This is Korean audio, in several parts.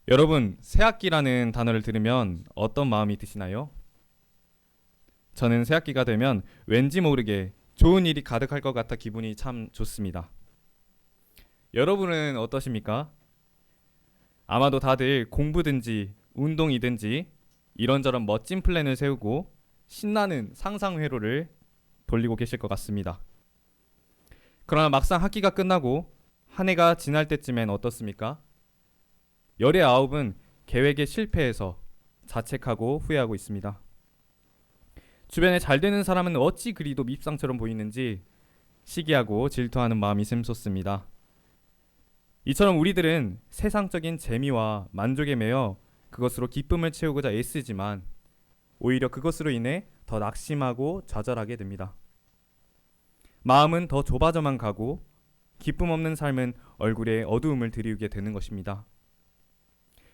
여러분, 새학기라는 단어를 들으면 어떤 마음이 드시나요? 저는 새학기가 되면 왠지 모르게 좋은 일이 가득할 것 같아 기분이 참 좋습니다. 여러분은 어떠십니까? 아마도 다들 공부든지 운동이든지 이런저런 멋진 플랜을 세우고 신나는 상상 회로를 돌리고 계실 것 같습니다. 그러나 막상 학기가 끝나고 한 해가 지날 때쯤엔 어떻습니까? 열의 아홉은 계획에 실패해서 자책하고 후회하고 있습니다. 주변에 잘 되는 사람은 어찌 그리도 밉상처럼 보이는지 시기하고 질투하는 마음이 샘솟습니다. 이처럼 우리들은 세상적인 재미와 만족에 매여 그것으로 기쁨을 채우고자 애쓰지만 오히려 그것으로 인해 더 낙심하고 좌절하게 됩니다. 마음은 더 좁아져만 가고 기쁨 없는 삶은 얼굴에 어두움을 드리우게 되는 것입니다.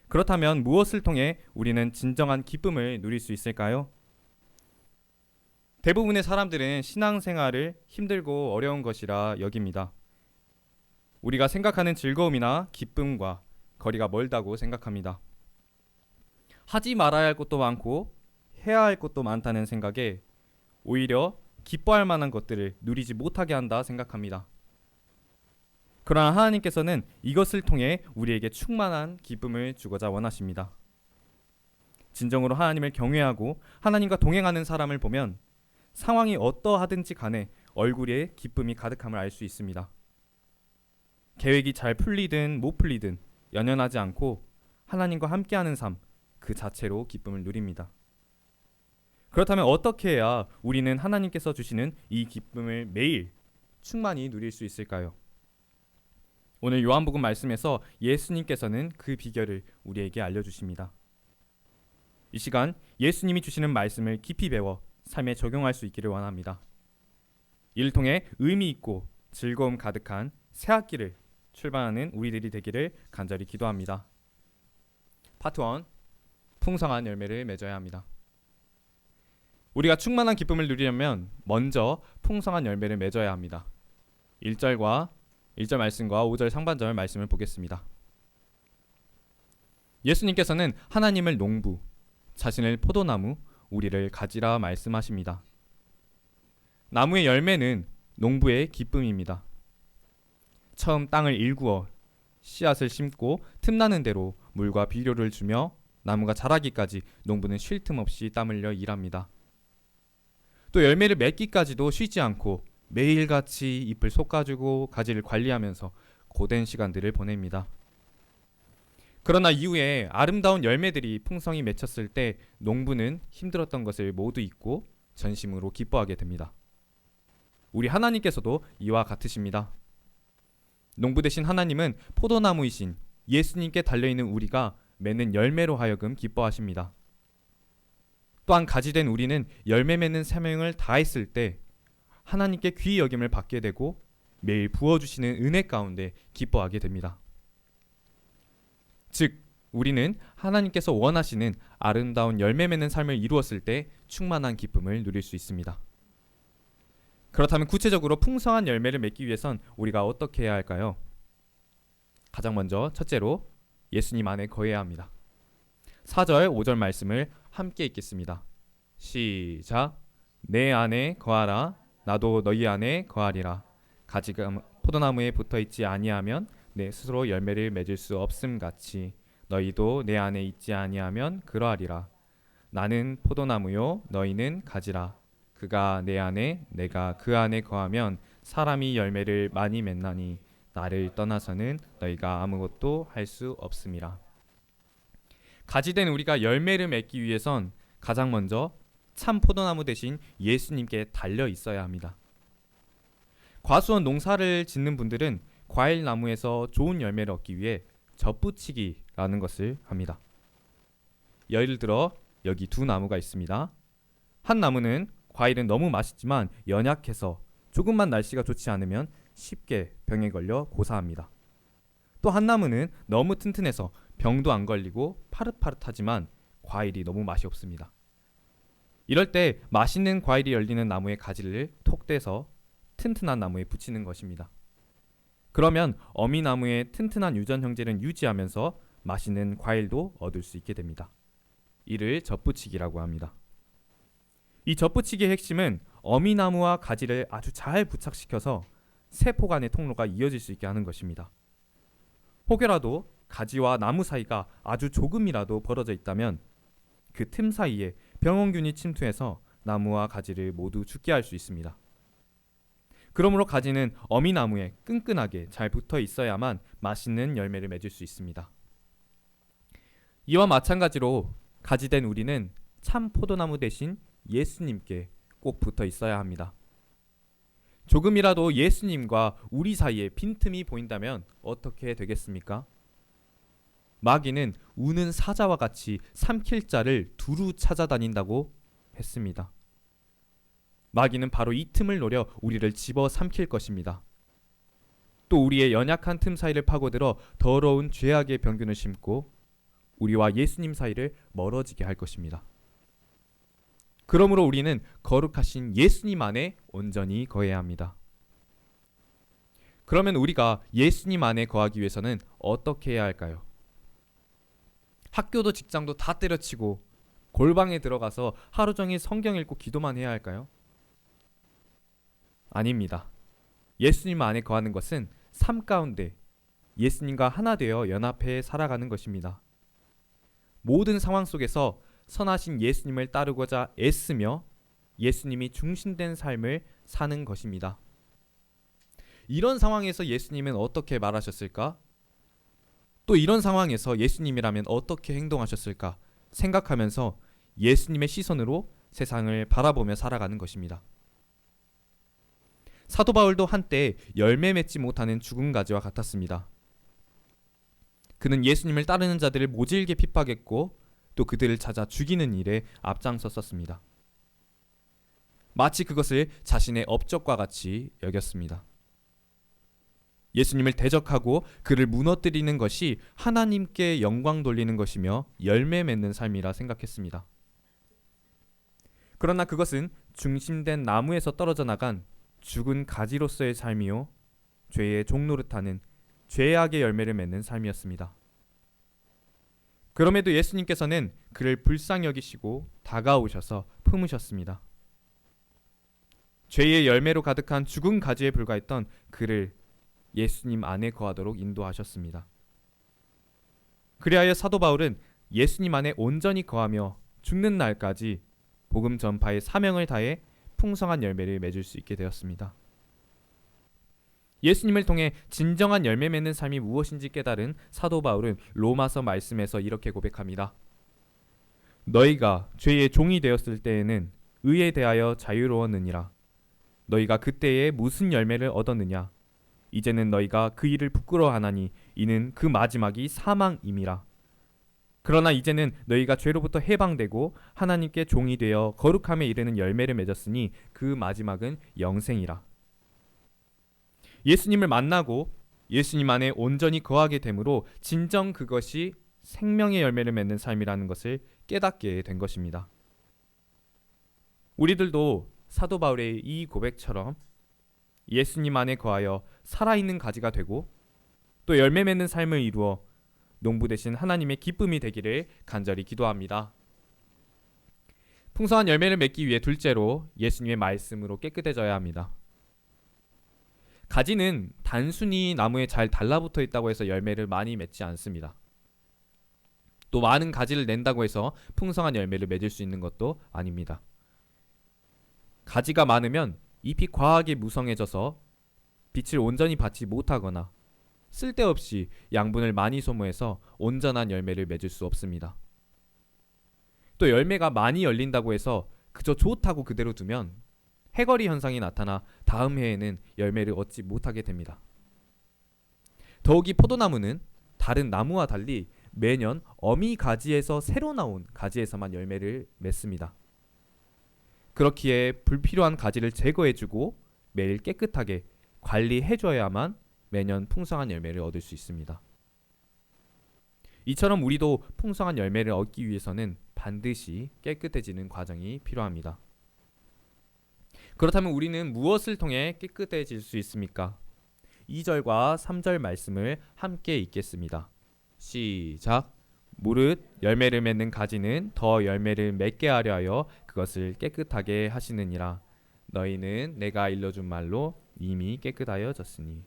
그렇다면 무엇을 통해 우리는 진정한 기쁨을 누릴 수 있을까요? 대부분의 사람들은 신앙생활을 힘들고 어려운 것이라 여깁니다. 우리가 생각하는 즐거움이나 기쁨과 거리가 멀다고 생각합니다. 하지 말아야 할 것도 많고 해야 할 것도 많다는 생각에 오히려 기뻐할 만한 것들을 누리지 못하게 한다 생각합니다. 그러나 하나님께서는 이것을 통해 우리에게 충만한 기쁨을 주고자 원하십니다. 진정으로 하나님을 경외하고 하나님과 동행하는 사람을 보면 상황이 어떠하든지 간에 얼굴에 기쁨이 가득함을 알 수 있습니다. 계획이 잘 풀리든 못 풀리든 연연하지 않고 하나님과 함께하는 삶 그 자체로 기쁨을 누립니다. 그렇다면 어떻게 해야 우리는 하나님께서 주시는 이 기쁨을 매일 충만히 누릴 수 있을까요? 오늘 요한복음 말씀에서 예수님께서는 그 비결을 우리에게 알려주십니다. 이 시간 예수님이 주시는 말씀을 깊이 배워 삶에 적용할 수 있기를 원합니다. 이를 통해 의미 있고 즐거움 가득한 새 학기를 출발하는 우리들이 되기를 간절히 기도합니다. 파트 1. 풍성한 열매를 맺어야 합니다. 우리가 충만한 기쁨을 누리려면 먼저 풍성한 열매를 맺어야 합니다. 1절 말씀과 5절 상반절 말씀을 보겠습니다. 예수님께서는 하나님을 농부, 자신을 포도나무, 우리를 가지라 말씀하십니다. 나무의 열매는 농부의 기쁨입니다. 처음 땅을 일구어 씨앗을 심고 틈나는 대로 물과 비료를 주며 나무가 자라기까지 농부는 쉴 틈 없이 땀 흘려 일합니다. 또 열매를 맺기까지도 쉬지 않고 매일같이 잎을 솎아주고 가지를 관리하면서 고된 시간들을 보냅니다. 그러나 이후에 아름다운 열매들이 풍성히 맺혔을 때 농부는 힘들었던 것을 모두 잊고 전심으로 기뻐하게 됩니다. 우리 하나님께서도 이와 같으십니다. 농부 되신 하나님은 포도나무이신 예수님께 달려있는 우리가 맺는 열매로 하여금 기뻐하십니다. 또한 가지된 우리는 열매 맺는 사명을 다했을 때 하나님께 귀히 여김을 받게 되고 매일 부어주시는 은혜 가운데 기뻐하게 됩니다. 즉 우리는 하나님께서 원하시는 아름다운 열매 맺는 삶을 이루었을 때 충만한 기쁨을 누릴 수 있습니다. 그렇다면 구체적으로 풍성한 열매를 맺기 위해선 우리가 어떻게 해야 할까요? 가장 먼저 첫째로 예수님 안에 거해야 합니다. 4절 5절 말씀을 함께 읽겠습니다. 시작. 내 안에 거하라 나도 너희 안에 거하리라. 가지가 포도나무에 붙어있지 아니하면 내 스스로 열매를 맺을 수 없음 같이 너희도 내 안에 있지 아니하면 그러하리라. 나는 포도나무요 너희는 가지라. 그가 내 안에 내가 그 안에 거하면 사람이 열매를 많이 맺나니 나를 떠나서는 너희가 아무것도 할 수 없음이라. 가지된 우리가 열매를 맺기 위해선 가장 먼저 참 포도나무 대신 예수님께 달려 있어야 합니다. 과수원 농사를 짓는 분들은 과일 나무에서 좋은 열매를 얻기 위해 젖붙이기라는 것을 합니다. 예를 들어 여기 두 나무가 있습니다. 한 나무는 과일은 너무 맛있지만 연약해서 조금만 날씨가 좋지 않으면 쉽게 병에 걸려 고사합니다. 또 한 나무는 너무 튼튼해서 병도 안 걸리고 파릇파릇하지만 과일이 너무 맛이 없습니다. 이럴 때 맛있는 과일이 열리는 나무의 가지를 톡 떼서 튼튼한 나무에 붙이는 것입니다. 그러면 어미나무의 튼튼한 유전 형질은 유지하면서 맛있는 과일도 얻을 수 있게 됩니다. 이를 젖붙이기라고 합니다. 이 젖붙이기의 핵심은 어미나무와 가지를 아주 잘 부착시켜서 세포 간의 통로가 이어질 수 있게 하는 것입니다. 혹여라도 가지와 나무 사이가 아주 조금이라도 벌어져 있다면 그 틈 사이에 병원균이 침투해서 나무와 가지를 모두 죽게 할 수 있습니다. 그러므로 가지는 어미나무에 끈끈하게 잘 붙어 있어야만 맛있는 열매를 맺을 수 있습니다. 이와 마찬가지로 가지된 우리는 참 포도나무 대신 예수님께 꼭 붙어 있어야 합니다. 조금이라도 예수님과 우리 사이에 빈틈이 보인다면 어떻게 되겠습니까? 마귀는 우는 사자와 같이 삼킬 자를 두루 찾아다닌다고 했습니다. 마귀는 바로 이 틈을 노려 우리를 집어 삼킬 것입니다. 또 우리의 연약한 틈 사이를 파고들어 더러운 죄악의 병균을 심고 우리와 예수님 사이를 멀어지게 할 것입니다. 그러므로 우리는 거룩하신 예수님 안에 온전히 거해야 합니다. 그러면 우리가 예수님 안에 거하기 위해서는 어떻게 해야 할까요? 학교도 직장도 다 때려치고 골방에 들어가서 하루 종일 성경 읽고 기도만 해야 할까요? 아닙니다. 예수님 안에 거하는 것은 삶 가운데 예수님과 하나 되어 연합해 살아가는 것입니다. 모든 상황 속에서 선하신 예수님을 따르고자 애쓰며 예수님이 중심된 삶을 사는 것입니다. 이런 상황에서 예수님은 어떻게 말하셨을까? 또 이런 상황에서 예수님이라면 어떻게 행동하셨을까? 생각하면서 예수님의 시선으로 세상을 바라보며 살아가는 것입니다. 사도 바울도 한때 열매 맺지 못하는 죽은 가지와 같았습니다. 그는 예수님을 따르는 자들을 모질게 핍박했고 또 그들을 찾아 죽이는 일에 앞장섰었습니다. 마치 그것을 자신의 업적과 같이 여겼습니다. 예수님을 대적하고 그를 무너뜨리는 것이 하나님께 영광 돌리는 것이며 열매 맺는 삶이라 생각했습니다. 그러나 그것은 중심된 나무에서 떨어져 나간 죽은 가지로서의 삶이요 죄의 종노릇하는 죄악의 열매를 맺는 삶이었습니다. 그럼에도 예수님께서는 그를 불쌍히 여기시고 다가오셔서 품으셨습니다. 죄의 열매로 가득한 죽은 가지에 불과했던 그를 예수님 안에 거하도록 인도하셨습니다. 그리하여 사도 바울은 예수님 안에 온전히 거하며 죽는 날까지 복음 전파의 사명을 다해 풍성한 열매를 맺을 수 있게 되었습니다. 예수님을 통해 진정한 열매 맺는 삶이 무엇인지 깨달은 사도 바울은 로마서 말씀에서 이렇게 고백합니다. 너희가 죄의 종이 되었을 때에는 의에 대하여 자유로웠느니라. 너희가 그때에 무슨 열매를 얻었느냐? 이제는 너희가 그 일을 부끄러워하나니 이는 그 마지막이 사망임이라. 그러나 이제는 너희가 죄로부터 해방되고 하나님께 종이 되어 거룩함에 이르는 열매를 맺었으니 그 마지막은 영생이라. 예수님을 만나고 예수님 안에 온전히 거하게 되므로 진정 그것이 생명의 열매를 맺는 삶이라는 것을 깨닫게 된 것입니다. 우리들도 사도 바울의 이 고백처럼 예수님 안에 거하여 살아있는 가지가 되고 또 열매 맺는 삶을 이루어 농부 되신 하나님의 기쁨이 되기를 간절히 기도합니다. 풍성한 열매를 맺기 위해 둘째로 예수님의 말씀으로 깨끗해져야 합니다. 가지는 단순히 나무에 잘 달라붙어 있다고 해서 열매를 많이 맺지 않습니다. 또 많은 가지를 낸다고 해서 풍성한 열매를 맺을 수 있는 것도 아닙니다. 가지가 많으면 잎이 과하게 무성해져서 빛을 온전히 받지 못하거나 쓸데없이 양분을 많이 소모해서 온전한 열매를 맺을 수 없습니다. 또 열매가 많이 열린다고 해서 그저 좋다고 그대로 두면 해거리 현상이 나타나 다음 해에는 열매를 얻지 못하게 됩니다. 더욱이 포도나무는 다른 나무와 달리 매년 어미 가지에서 새로 나온 가지에서만 열매를 맺습니다. 그렇기에 불필요한 가지를 제거해주고 매일 깨끗하게 관리해줘야만 매년 풍성한 열매를 얻을 수 있습니다. 이처럼 우리도 풍성한 열매를 얻기 위해서는 반드시 깨끗해지는 과정이 필요합니다. 그렇다면 우리는 무엇을 통해 깨끗해질 수 있습니까? 2절과 3절 말씀을 함께 읽겠습니다. 시작. 무릇 열매를 맺는 가지는 더 열매를 맺게 하려 하여 그것을 깨끗하게 하시느니라. 너희는 내가 일러준 말로 이미 깨끗하여졌으니.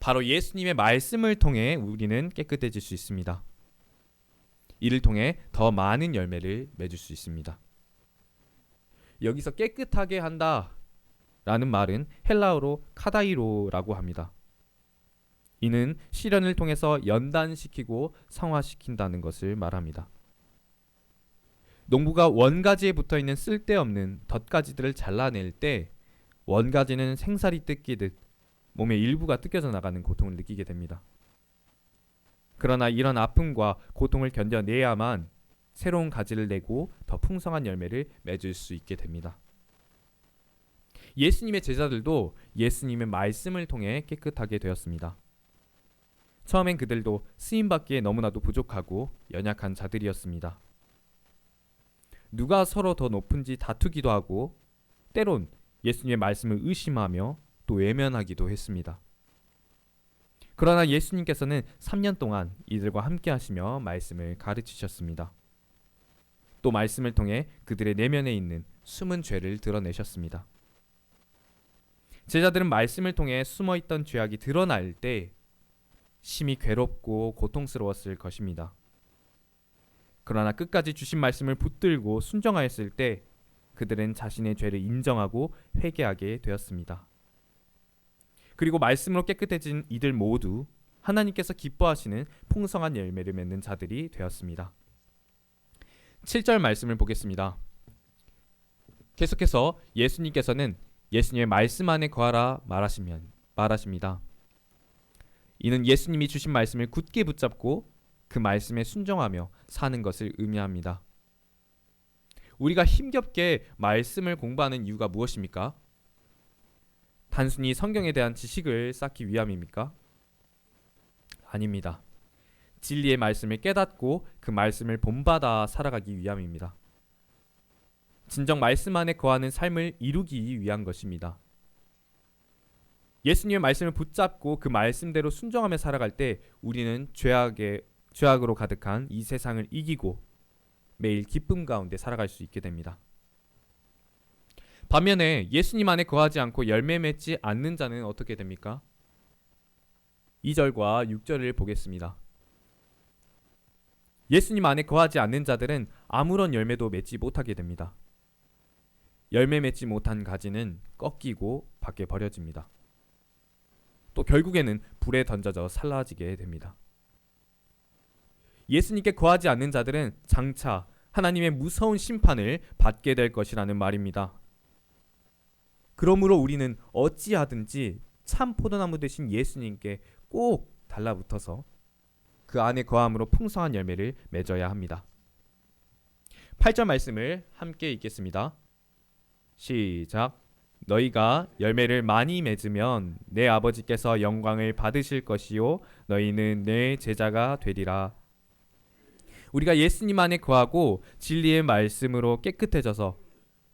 바로 예수님의 말씀을 통해 우리는 깨끗해질 수 있습니다. 이를 통해 더 많은 열매를 맺을 수 있습니다. 여기서 깨끗하게 한다 라는 말은 헬라어로 카다이로라고 합니다. 이는 시련을 통해서 연단시키고 성화시킨다는 것을 말합니다. 농부가 원가지에 붙어있는 쓸데없는 덧가지들을 잘라낼 때 원가지는 생살이 뜯기듯 몸의 일부가 뜯겨져 나가는 고통을 느끼게 됩니다. 그러나 이런 아픔과 고통을 견뎌내야만 새로운 가지를 내고 더 풍성한 열매를 맺을 수 있게 됩니다. 예수님의 제자들도 예수님의 말씀을 통해 깨끗하게 되었습니다. 처음엔 그들도 쓰임받기에 너무나도 부족하고 연약한 자들이었습니다. 누가 서로 더 높은지 다투기도 하고 때론 예수님의 말씀을 의심하며 또 외면하기도 했습니다. 그러나 예수님께서는 3년 동안 이들과 함께 하시며 말씀을 가르치셨습니다. 또 말씀을 통해 그들의 내면에 있는 숨은 죄를 드러내셨습니다. 제자들은 말씀을 통해 숨어있던 죄악이 드러날 때 심히 괴롭고 고통스러웠을 것입니다. 그러나 끝까지 주신 말씀을 붙들고 순종하였을 때 그들은 자신의 죄를 인정하고 회개하게 되었습니다. 그리고 말씀으로 깨끗해진 이들 모두 하나님께서 기뻐하시는 풍성한 열매를 맺는 자들이 되었습니다. 7절 말씀을 보겠습니다. 계속해서 예수님께서는 예수님의 말씀 안에 거하라 말하십니다. 이는 예수님이 주신 말씀을 굳게 붙잡고 그 말씀에 순종하며 사는 것을 의미합니다. 우리가 힘겹게 말씀을 공부하는 이유가 무엇입니까? 단순히 성경에 대한 지식을 쌓기 위함입니까? 아닙니다. 진리의 말씀을 깨닫고 그 말씀을 본받아 살아가기 위함입니다. 진정 말씀 안에 거하는 삶을 이루기 위한 것입니다. 예수님의 말씀을 붙잡고 그 말씀대로 순종하며 살아갈 때 우리는 죄악으로 가득한 이 세상을 이기고 매일 기쁨 가운데 살아갈 수 있게 됩니다. 반면에 예수님 안에 거하지 않고 열매 맺지 않는 자는 어떻게 됩니까? 2절과 6절을 보겠습니다. 예수님 안에 거하지 않는 자들은 아무런 열매도 맺지 못하게 됩니다. 열매 맺지 못한 가지는 꺾이고 밖에 버려집니다. 또 결국에는 불에 던져져 살라지게 됩니다. 예수님께 거하지 않는 자들은 장차 하나님의 무서운 심판을 받게 될 것이라는 말입니다. 그러므로 우리는 어찌하든지 참 포도나무 되신 예수님께 꼭 달라붙어서 그 안에 거함으로 풍성한 열매를 맺어야 합니다. 8절 말씀을 함께 읽겠습니다. 시작. 너희가 열매를 많이 맺으면 내 아버지께서 영광을 받으실 것이요 너희는 내 제자가 되리라. 우리가 예수님 안에 거하고 진리의 말씀으로 깨끗해져서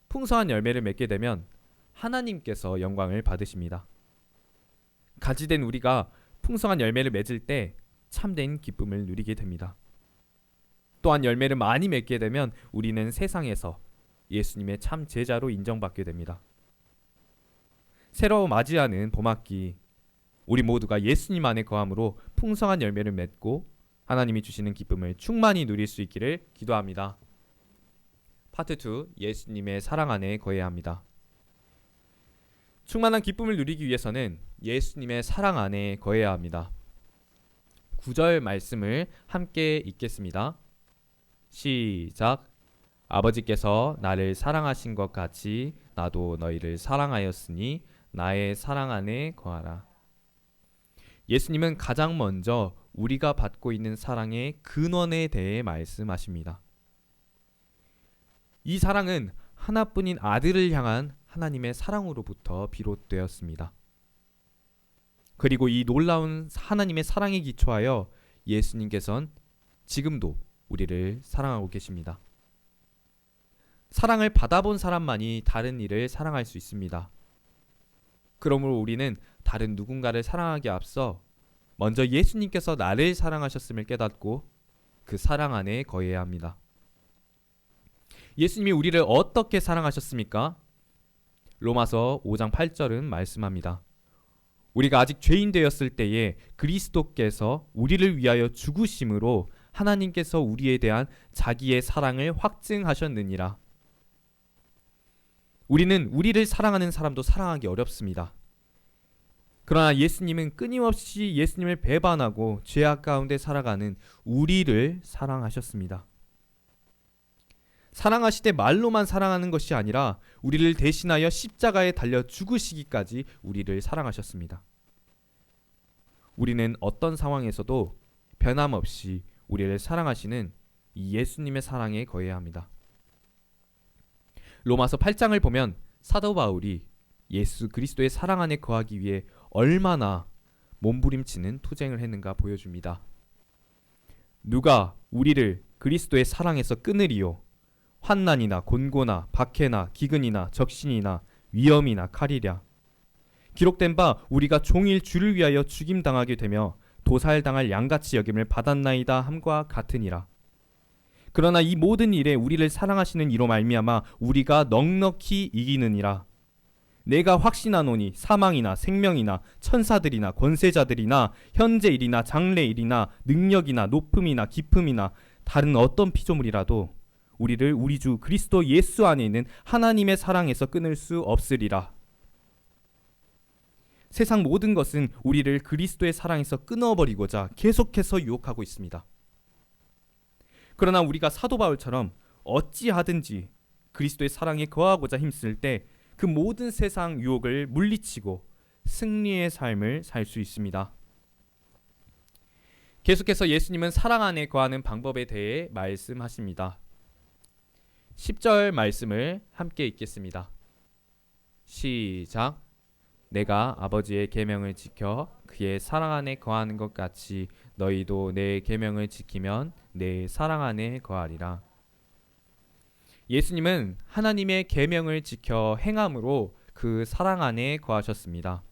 풍성한 열매를 맺게 되면 하나님께서 영광을 받으십니다. 가지된 우리가 풍성한 열매를 맺을 때 참된 기쁨을 누리게 됩니다. 또한 열매를 많이 맺게 되면 우리는 세상에서 예수님의 참 제자로 인정받게 됩니다. 새로 맞이하는 봄학기, 우리 모두가 예수님 안에 거함으로 풍성한 열매를 맺고 하나님이 주시는 기쁨을 충만히 누릴 수 있기를 기도합니다. 파트 2, 예수님의 사랑 안에 거해야 합니다. 충만한 기쁨을 누리기 위해서는 예수님의 사랑 안에 거해야 합니다. 9절 말씀을 함께 읽겠습니다. 시작. 아버지께서 나를 사랑하신 것 같이 나도 너희를 사랑하였으니 나의 사랑 안에 거하라. 예수님은 가장 먼저 우리가 받고 있는 사랑의 근원에 대해 말씀하십니다. 이 사랑은 하나뿐인 아들을 향한 하나님의 사랑으로부터 비롯되었습니다. 그리고 이 놀라운 하나님의 사랑에 기초하여 예수님께서는 지금도 우리를 사랑하고 계십니다. 사랑을 받아본 사람만이 다른 이를 사랑할 수 있습니다. 그러므로 우리는 다른 누군가를 사랑하기에 앞서 먼저 예수님께서 나를 사랑하셨음을 깨닫고 그 사랑 안에 거해야 합니다. 예수님이 우리를 어떻게 사랑하셨습니까? 로마서 5장 8절은 말씀합니다. 우리가 아직 죄인 되었을 때에 그리스도께서 우리를 위하여 죽으심으로 하나님께서 우리에 대한 자기의 사랑을 확증하셨느니라. 우리는 우리를 사랑하는 사람도 사랑하기 어렵습니다. 그러나 예수님은 끊임없이 예수님을 배반하고 죄악 가운데 살아가는 우리를 사랑하셨습니다. 사랑하시되 말로만 사랑하는 것이 아니라 우리를 대신하여 십자가에 달려 죽으시기까지 우리를 사랑하셨습니다. 우리는 어떤 상황에서도 변함없이 우리를 사랑하시는 이 예수님의 사랑에 거해야 합니다. 로마서 8장을 보면 사도 바울이 예수 그리스도의 사랑 안에 거하기 위해 얼마나 몸부림치는 투쟁을 했는가 보여줍니다. 누가 우리를 그리스도의 사랑에서 끊으리요? 환난이나 곤고나 박해나 기근이나 적신이나 위험이나 칼이랴. 기록된 바 우리가 종일 주를 위하여 죽임당하게 되며 도살당할 양같이 여김을 받았나이다 함과 같으니라. 그러나 이 모든 일에 우리를 사랑하시는 이로 말미암아 우리가 넉넉히 이기느니라. 내가 확신하노니 사망이나 생명이나 천사들이나 권세자들이나 현재일이나 장래일이나 능력이나 높음이나 깊음이나 다른 어떤 피조물이라도 우리를 우리 주 그리스도 예수 안에 있는 하나님의 사랑에서 끊을 수 없으리라. 세상 모든 것은 우리를 그리스도의 사랑에서 끊어버리고자 계속해서 유혹하고 있습니다. 그러나 우리가 사도 바울처럼 어찌하든지 그리스도의 사랑에 거하고자 힘쓸 때 그 모든 세상 유혹을 물리치고 승리의 삶을 살 수 있습니다. 계속해서 예수님은 사랑 안에 거하는 방법에 대해 말씀하십니다. 10절 말씀을 함께 읽겠습니다. 시작. 내가 아버지의 계명을 지켜 그의 사랑 안에 거하는 것 같이 너희도 내 계명을 지키면 내 사랑 안에 거하리라. 예수님은 하나님의 계명을 지켜 행함으로 그 사랑 안에 거하셨습니다.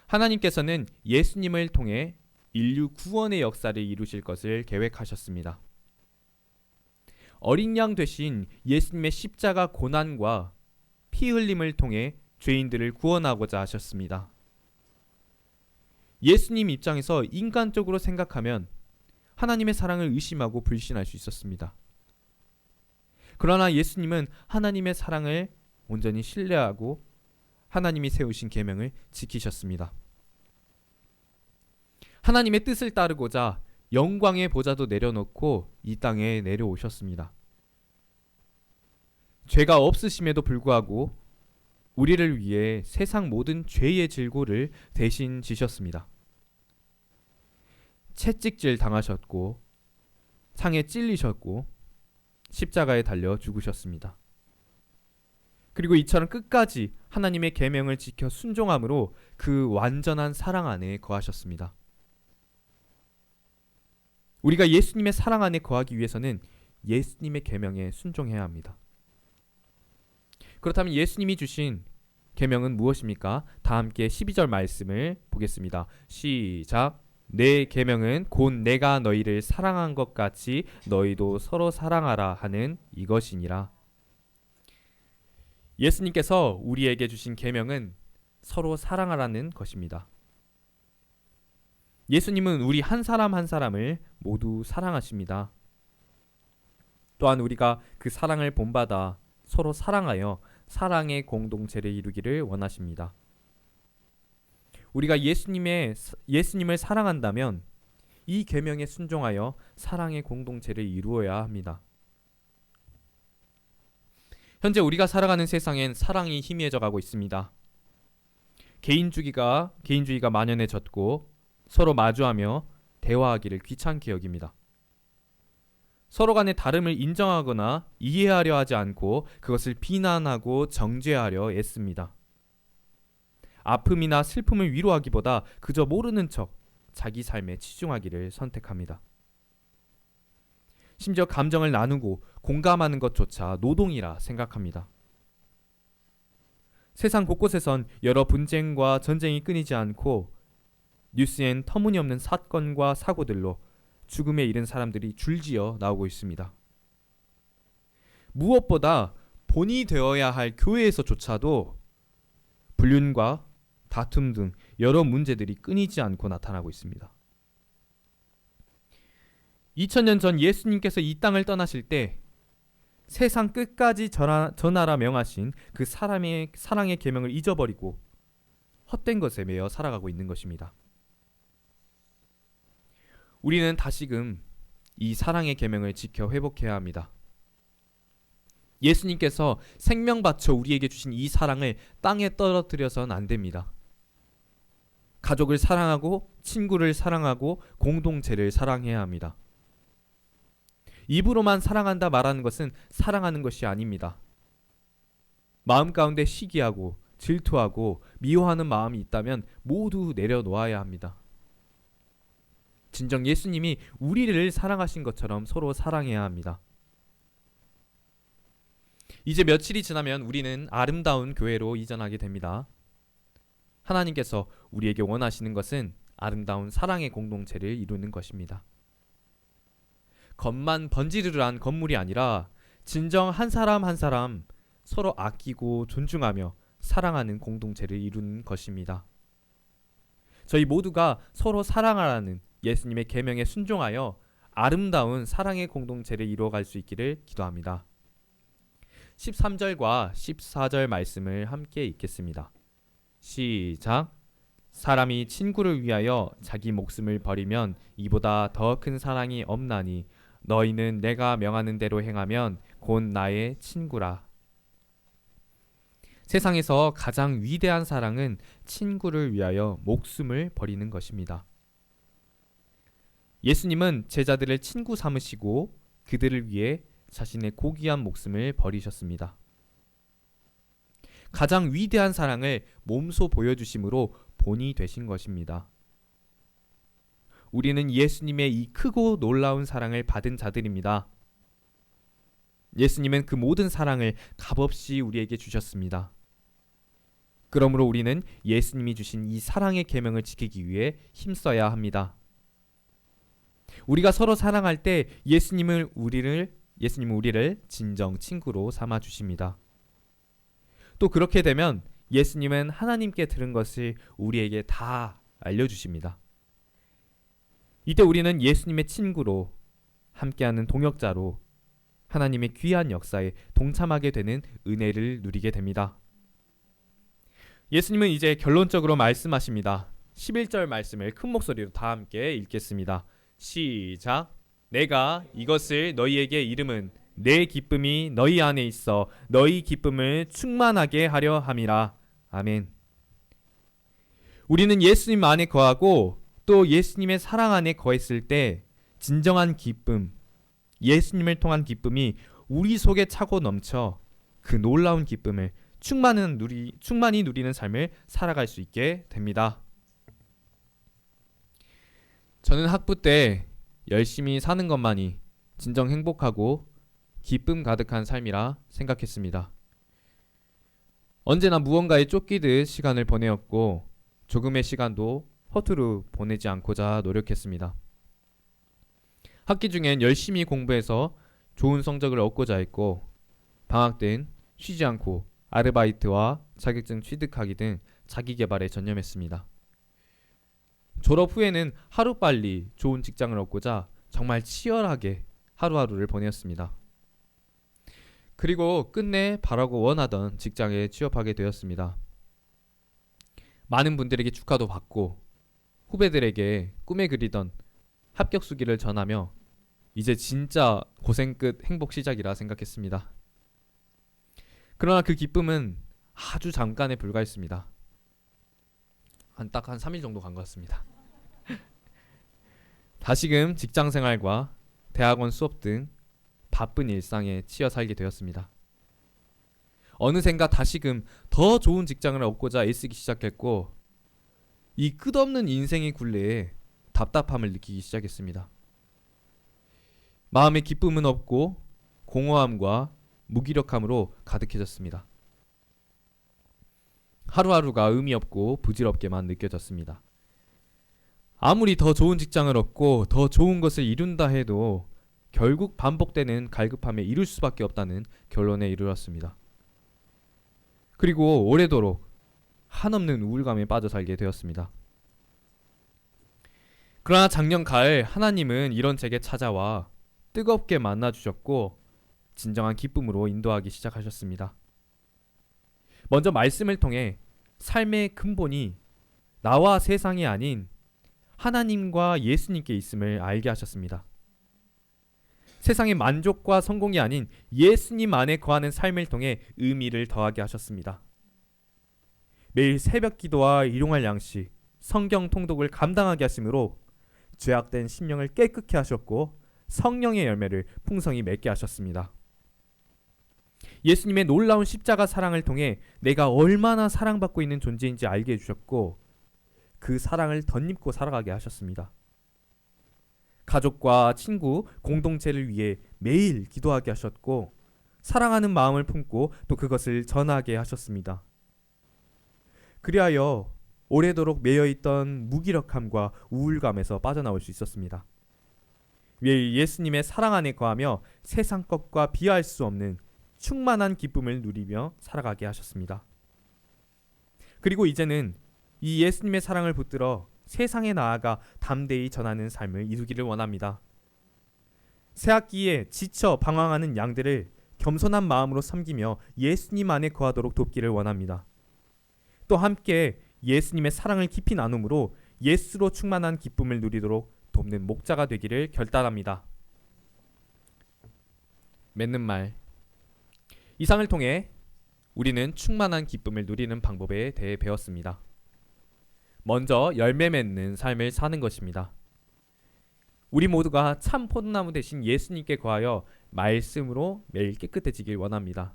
하나님께서는 예수님을 통해 인류 구원의 역사를 이루실 것을 계획하셨습니다. 어린 양 되신 예수님의 십자가 고난과 피 흘림을 통해 죄인들을 구원하고자 하셨습니다. 예수님 입장에서 인간적으로 생각하면 하나님의 사랑을 의심하고 불신할 수 있었습니다. 그러나 예수님은 하나님의 사랑을 온전히 신뢰하고 하나님이 세우신 계명을 지키셨습니다. 하나님의 뜻을 따르고자 영광의 보좌도 내려놓고 이 땅에 내려오셨습니다. 죄가 없으심에도 불구하고 우리를 위해 세상 모든 죄의 질고를 대신 지셨습니다. 채찍질 당하셨고 창에 찔리셨고 십자가에 달려 죽으셨습니다. 그리고 이처럼 끝까지 하나님의 계명을 지켜 순종함으로 그 완전한 사랑 안에 거하셨습니다. 우리가 예수님의 사랑 안에 거하기 위해서는 예수님의 계명에 순종해야 합니다. 그렇다면 예수님이 주신 계명은 무엇입니까? 다 함께 12절 말씀을 보겠습니다. 시작. 내 계명은 곧 내가 너희를 사랑한 것 같이 너희도 서로 사랑하라 하는 이것이니라. 예수님께서 우리에게 주신 계명은 서로 사랑하라는 것입니다. 예수님은 우리 한 사람 한 사람을 모두 사랑하십니다. 또한 우리가 그 사랑을 본받아 서로 사랑하여 사랑의 공동체를 이루기를 원하십니다. 우리가 예수님을 사랑한다면 이 계명에 순종하여 사랑의 공동체를 이루어야 합니다. 현재 우리가 살아가는 세상엔 사랑이 희미해져 가고 있습니다. 개인주의가 만연해졌고 서로 마주하며 대화하기를 귀찮게 여깁니다. 서로 간의 다름을 인정하거나 이해하려 하지 않고 그것을 비난하고 정죄하려 애씁니다. 아픔이나 슬픔을 위로하기보다 그저 모르는 척 자기 삶에 치중하기를 선택합니다. 심지어 감정을 나누고 공감하는 것조차 노동이라 생각합니다. 세상 곳곳에선 여러 분쟁과 전쟁이 끊이지 않고 뉴스엔 터무니없는 사건과 사고들로 죽음에 이른 사람들이 줄지어 나오고 있습니다. 무엇보다 본이 되어야 할 교회에서조차도 불륜과 다툼 등 여러 문제들이 끊이지 않고 나타나고 있습니다. 2000년 전 예수님께서 이 땅을 떠나실 때 세상 끝까지 전하라 명하신 그 사랑의 계명을 잊어버리고 헛된 것에 매여 살아가고 있는 것입니다. 우리는 다시금 이 사랑의 계명을 지켜 회복해야 합니다. 예수님께서 생명 바쳐 우리에게 주신 이 사랑을 땅에 떨어뜨려서는 안 됩니다. 가족을 사랑하고 친구를 사랑하고 공동체를 사랑해야 합니다. 입으로만 사랑한다 말하는 것은 사랑하는 것이 아닙니다. 마음 가운데 시기하고 질투하고 미워하는 마음이 있다면 모두 내려놓아야 합니다. 진정 예수님이 우리를 사랑하신 것처럼 서로 사랑해야 합니다. 이제 며칠이 지나면 우리는 아름다운 교회로 이전하게 됩니다. 하나님께서 우리에게 원하시는 것은 아름다운 사랑의 공동체를 이루는 것입니다. 겉만 번지르르한 건물이 아니라 진정 한 사람 한 사람 서로 아끼고 존중하며 사랑하는 공동체를 이루는 것입니다. 저희 모두가 서로 사랑하라는 예수님의 계명에 순종하여 아름다운 사랑의 공동체를 이루어갈 수 있기를 기도합니다. 13절과 14절 말씀을 함께 읽겠습니다. 시작. 사람이 친구를 위하여 자기 목숨을 버리면 이보다 더 큰 사랑이 없나니 너희는 내가 명하는 대로 행하면 곧 나의 친구라. 세상에서 가장 위대한 사랑은 친구를 위하여 목숨을 버리는 것입니다. 예수님은 제자들을 친구 삼으시고 그들을 위해 자신의 고귀한 목숨을 버리셨습니다. 가장 위대한 사랑을 몸소 보여주심으로 본이 되신 것입니다. 우리는 예수님의 이 크고 놀라운 사랑을 받은 자들입니다. 예수님은 그 모든 사랑을 값없이 우리에게 주셨습니다. 그러므로 우리는 예수님이 주신 이 사랑의 계명을 지키기 위해 힘써야 합니다. 우리가 서로 사랑할 때 예수님은 우리를 진정 친구로 삼아 주십니다. 또 그렇게 되면 예수님은 하나님께 들은 것을 우리에게 다 알려주십니다. 이때 우리는 예수님의 친구로 함께하는 동역자로 하나님의 귀한 역사에 동참하게 되는 은혜를 누리게 됩니다. 예수님은 이제 결론적으로 말씀하십니다. 11절 말씀을 큰 목소리로 다 함께 읽겠습니다. 시작. 내가 이것을 너희에게 이름은 내 기쁨이 너희 안에 있어 너희 기쁨을 충만하게 하려 함이라. 아멘. 우리는 예수님 안에 거하고 또 예수님의 사랑 안에 거했을 때 진정한 기쁨, 예수님을 통한 기쁨이 우리 속에 차고 넘쳐 그 놀라운 기쁨을 충만히 누리는 삶을 살아갈 수 있게 됩니다. 저는 학부 때 열심히 사는 것만이 진정 행복하고 기쁨 가득한 삶이라 생각했습니다. 언제나 무언가에 쫓기듯 시간을 보내었고 조금의 시간도 허투루 보내지 않고자 노력했습니다. 학기 중엔 열심히 공부해서 좋은 성적을 얻고자 했고 방학 땐 쉬지 않고 아르바이트와 자격증 취득하기 등 자기 개발에 전념했습니다. 졸업 후에는 하루빨리 좋은 직장을 얻고자 정말 치열하게 하루하루를 보냈습니다. 그리고 끝내 바라고 원하던 직장에 취업하게 되었습니다. 많은 분들에게 축하도 받고 후배들에게 꿈에 그리던 합격 수기를 전하며 이제 진짜 고생 끝 행복 시작이라 생각했습니다. 그러나 그 기쁨은 아주 잠깐에 불과했습니다. 딱 한 3일 정도 간 것 같습니다. 다시금 직장생활과 대학원 수업 등 바쁜 일상에 치여 살게 되었습니다. 어느샌가 다시금 더 좋은 직장을 얻고자 애쓰기 시작했고 이 끝없는 인생의 굴레에 답답함을 느끼기 시작했습니다. 마음에 기쁨은 없고 공허함과 무기력함으로 가득해졌습니다. 하루하루가 의미 없고 부질없게만 느껴졌습니다. 아무리 더 좋은 직장을 얻고 더 좋은 것을 이룬다 해도 결국 반복되는 갈급함에 이룰 수밖에 없다는 결론에 이르렀습니다. 그리고 오래도록 한없는 우울감에 빠져 살게 되었습니다. 그러나 작년 가을 하나님은 이런 제게 찾아와 뜨겁게 만나주셨고 진정한 기쁨으로 인도하기 시작하셨습니다. 먼저 말씀을 통해 삶의 근본이 나와 세상이 아닌 하나님과 예수님께 있음을 알게 하셨습니다. 세상의 만족과 성공이 아닌 예수님 안에 거하는 삶을 통해 의미를 더하게 하셨습니다. 매일 새벽 기도와 일용할 양식, 성경 통독을 감당하게 하심으로 죄악된 심령을 깨끗게 하셨고 성령의 열매를 풍성히 맺게 하셨습니다. 예수님의 놀라운 십자가 사랑을 통해 내가 얼마나 사랑받고 있는 존재인지 알게 해주셨고 그 사랑을 덧입고 살아가게 하셨습니다. 가족과 친구, 공동체를 위해 매일 기도하게 하셨고 사랑하는 마음을 품고 또 그것을 전하게 하셨습니다. 그리하여 오래도록 매여있던 무기력함과 우울감에서 빠져나올 수 있었습니다. 매일 예수님의 사랑 안에 거하며 세상 것과 비할 수 없는 충만한 기쁨을 누리며 살아가게 하셨습니다. 그리고 이제는 이 예수님의 사랑을 붙들어 세상에 나아가 담대히 전하는 삶을 이루기를 원합니다. 새학기에 지쳐 방황하는 양들을 겸손한 마음으로 섬기며 예수님 안에 거하도록 돕기를 원합니다. 또 함께 예수님의 사랑을 깊이 나눔으로 예수로 충만한 기쁨을 누리도록 돕는 목자가 되기를 결단합니다. 맺는 말. 이상을 통해 우리는 충만한 기쁨을 누리는 방법에 대해 배웠습니다. 먼저 열매 맺는 삶을 사는 것입니다. 우리 모두가 참 포도나무 대신 예수님께 거하여 말씀으로 매일 깨끗해지길 원합니다.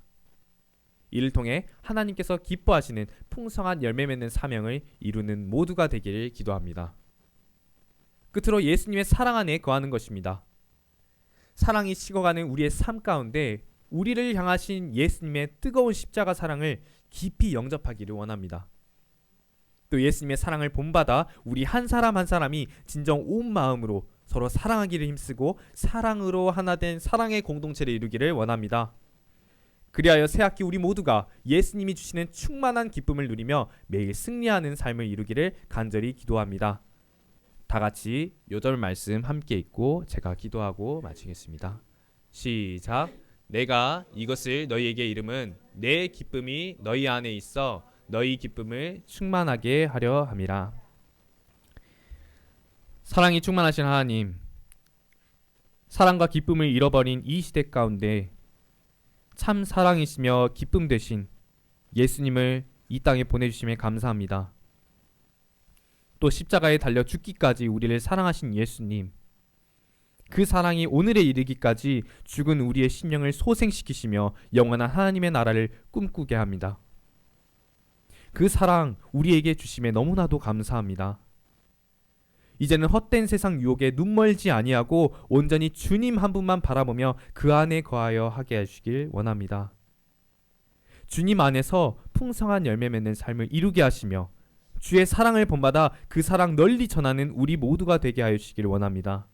이를 통해 하나님께서 기뻐하시는 풍성한 열매 맺는 사명을 이루는 모두가 되기를 기도합니다. 끝으로 예수님의 사랑 안에 거하는 것입니다. 사랑이 식어가는 우리의 삶 가운데 우리를 향하신 예수님의 뜨거운 십자가 사랑을 깊이 영접하기를 원합니다. 또 예수님의 사랑을 본받아 우리 한 사람 한 사람이 진정 온 마음으로 서로 사랑하기를 힘쓰고 사랑으로 하나 된 사랑의 공동체를 이루기를 원합니다. 그리하여 새학기 우리 모두가 예수님이 주시는 충만한 기쁨을 누리며 매일 승리하는 삶을 이루기를 간절히 기도합니다. 다 같이 요절 말씀 함께 읽고 제가 기도하고 마치겠습니다. 시작. 내가 이것을 너희에게 이름은 내 기쁨이 너희 안에 있어 너희 기쁨을 충만하게 하려 함이라. 사랑이 충만하신 하나님, 사랑과 기쁨을 잃어버린 이 시대 가운데 참 사랑이시며 기쁨 되신 예수님을 이 땅에 보내주심에 감사합니다. 또 십자가에 달려 죽기까지 우리를 사랑하신 예수님, 그 사랑이 오늘에 이르기까지 죽은 우리의 심령을 소생시키시며 영원한 하나님의 나라를 꿈꾸게 합니다. 그 사랑 우리에게 주심에 너무나도 감사합니다. 이제는 헛된 세상 유혹에 눈멀지 아니하고 온전히 주님 한 분만 바라보며 그 안에 거하여 하게 하시길 원합니다. 주님 안에서 풍성한 열매 맺는 삶을 이루게 하시며 주의 사랑을 본받아 그 사랑 널리 전하는 우리 모두가 되게 하여 주시길 원합니다.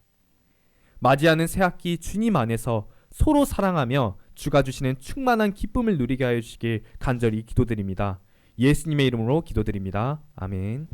맞이하는 새학기 주님 안에서 서로 사랑하며 주가 주시는 충만한 기쁨을 누리게 하여 주시길 간절히 기도드립니다. 예수님의 이름으로 기도드립니다. 아멘.